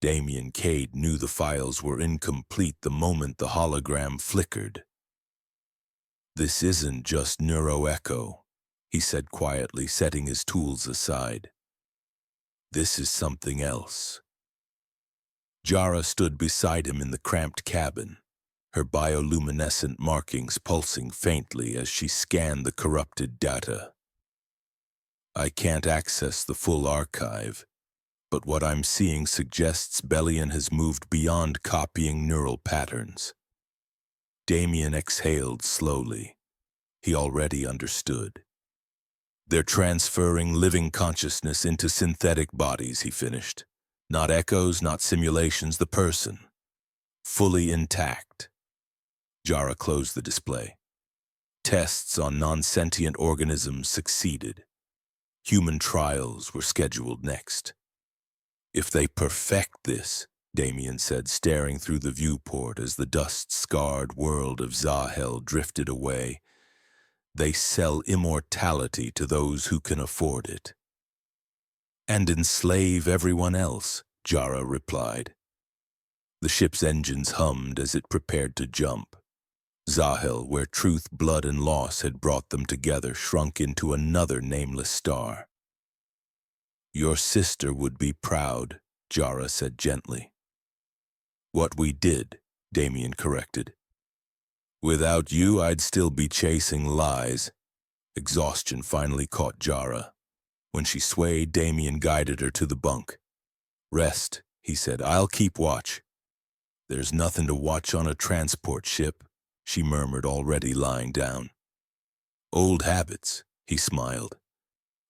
Damien Cade knew the files were incomplete the moment the hologram flickered. "This isn't just neuroecho," he said quietly, setting his tools aside. "This is something else." Jara stood beside him in the cramped cabin, her bioluminescent markings pulsing faintly as she scanned the corrupted data. "I can't access the full archive, but what I'm seeing suggests Bellion has moved beyond copying neural patterns." Damien exhaled slowly. He already understood. "They're transferring living consciousness into synthetic bodies," he finished. "Not echoes, not simulations, the person. Fully intact." Jara closed the display. Tests on non-sentient organisms succeeded. Human trials were scheduled next. "If they perfect this," Damien said, staring through the viewport as the dust-scarred world of Zahel drifted away, "they sell immortality to those who can afford it." "And enslave everyone else," Jara replied. The ship's engines hummed as it prepared to jump. Zahel, where truth, blood, and loss had brought them together, shrunk into another nameless star. "Your sister would be proud," Jara said gently. "What we did," Damien corrected. "Without you, I'd still be chasing lies." Exhaustion finally caught Jara. When she swayed, Damien guided her to the bunk. "Rest," he said. "I'll keep watch." "There's nothing to watch on a transport ship," she murmured, already lying down. "Old habits," he smiled.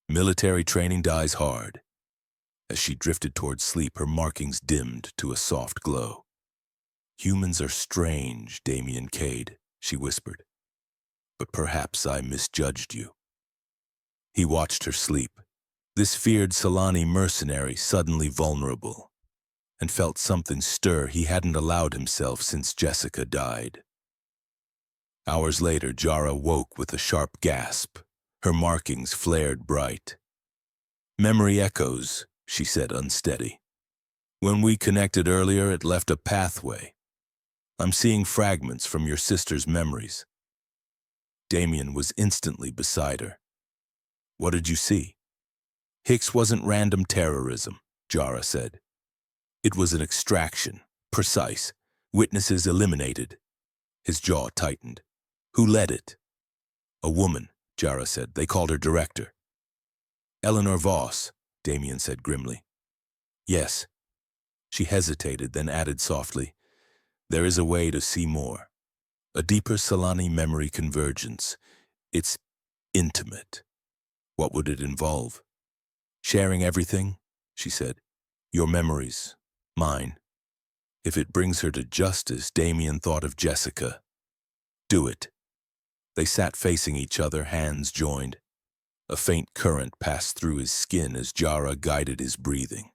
"Military training dies hard." As she drifted toward sleep, her markings dimmed to a soft glow. "Humans are strange, Damien Cade," she whispered. "But perhaps I misjudged you." He watched her sleep, this feared Salani mercenary suddenly vulnerable, and felt something stir he hadn't allowed himself since Jessica died. Hours later, Jara woke with a sharp gasp. Her markings flared bright. "Memory echoes," she said, unsteady. "When we connected earlier, it left a pathway. I'm seeing fragments from your sister's memories." Damien was instantly beside her. "What did you see?" "Hicks wasn't random terrorism," Jara said. "It was an extraction, precise, witnesses eliminated." His jaw tightened. "Who led it?" "A woman," Jara said. "They called her director." "Eleanor Voss," Damien said grimly. "Yes." She hesitated, then added softly, "There is a way to see more. A deeper Salani memory convergence. It's intimate." "What would it involve?" "Sharing everything," she said. "Your memories, mine." If it brings her to justice, Damien thought of Jessica. "Do it." They sat facing each other, hands joined. A faint current passed through his skin as Jara guided his breathing.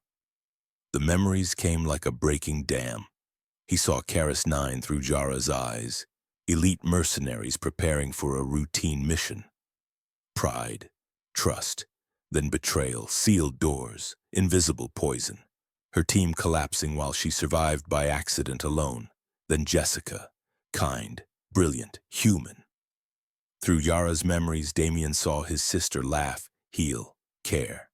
The memories came like a breaking dam. He saw Karis 9 through Jara's eyes, elite mercenaries preparing for a routine mission. Pride, trust, then betrayal, sealed doors, invisible poison. Her team collapsing while she survived by accident alone. Then Jessica, kind, brilliant, human. Through Yara's memories, Damien saw his sister laugh, heal, care.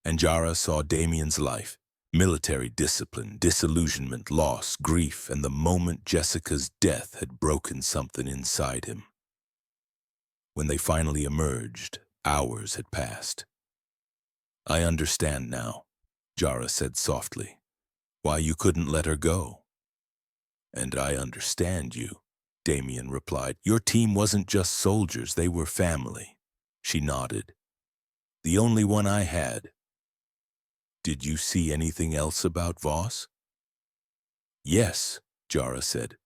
And Jara saw Damien's life, military discipline, disillusionment, loss, grief, and the moment Jessica's death had broken something inside him. When they finally emerged, hours had passed. "I understand now," Jara said softly, "why you couldn't let her go." "And I understand you," Damien replied. "Your team wasn't just soldiers, they were family." She nodded. "The only one I had." "Did you see anything else about Voss?" "Yes," Jara said.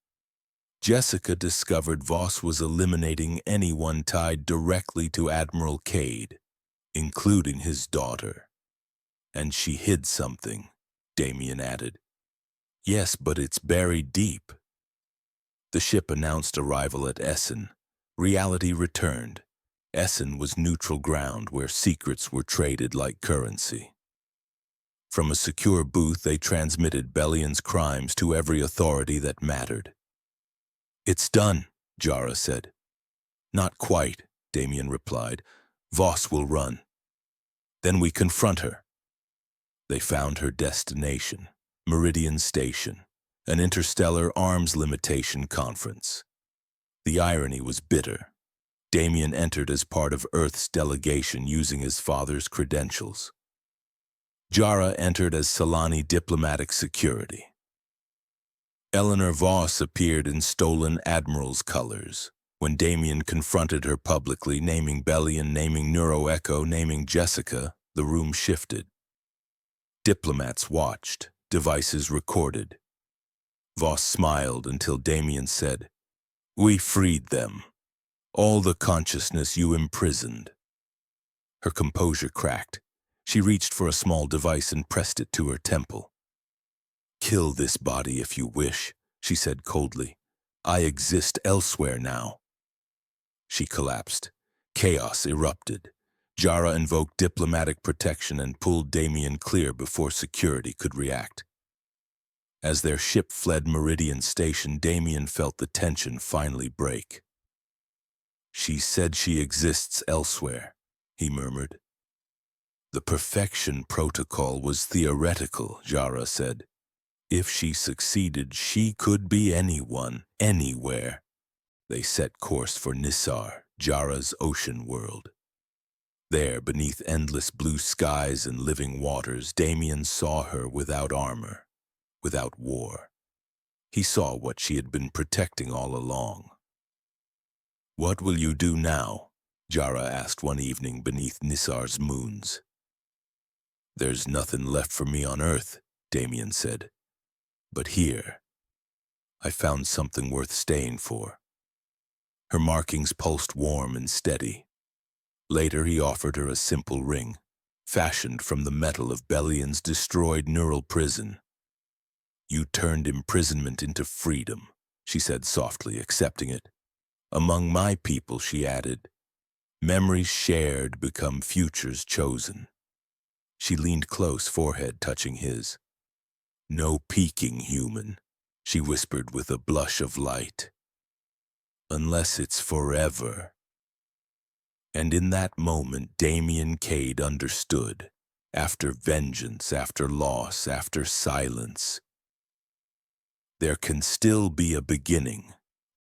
"Jessica discovered Voss was eliminating anyone tied directly to Admiral Cade, including his daughter. And she hid something," Damien added. "Yes, but it's buried deep." The ship announced arrival at Essen. Reality returned. Essen was neutral ground where secrets were traded like currency. From a secure booth, they transmitted Bellion's crimes to every authority that mattered. "It's done," Jara said. "Not quite," Damien replied. "Voss will run. Then we confront her." They found her destination, Meridian Station, an interstellar arms limitation conference. The irony was bitter. Damien entered as part of Earth's delegation using his father's credentials. Jara entered as Salani diplomatic security. Eleanor Voss appeared in stolen admiral's colors. When Damien confronted her publicly, naming Bellion, naming Neuroecho, naming Jessica, the room shifted. Diplomats watched, devices recorded. Voss smiled until Damien said, "We freed them. All the consciousness you imprisoned." Her composure cracked. She reached for a small device and pressed it to her temple. "Kill this body if you wish," she said coldly. "I exist elsewhere now." She collapsed. Chaos erupted. Jara invoked diplomatic protection and pulled Damien clear before security could react. As their ship fled Meridian Station, Damien felt the tension finally break. "She said she exists elsewhere," he murmured. "The perfection protocol was theoretical," Jara said. "If she succeeded, she could be anyone, anywhere." They set course for Nissar, Jara's ocean world. There, beneath endless blue skies and living waters, Damien saw her without armor, without war. He saw what she had been protecting all along. "What will you do now?" Jara asked one evening beneath Nissar's moons. "There's nothing left for me on Earth," Damien said. "But here, I found something worth staying for." Her markings pulsed warm and steady. Later, he offered her a simple ring, fashioned from the metal of Bellion's destroyed neural prison. "You turned imprisonment into freedom," she said softly, accepting it. "Among my people," she added, "memories shared become futures chosen." She leaned close, forehead touching his. "No peeking, human," she whispered with a blush of light. "Unless it's forever." And in that moment, Damien Cade understood. After vengeance, after loss, after silence, there can still be a beginning.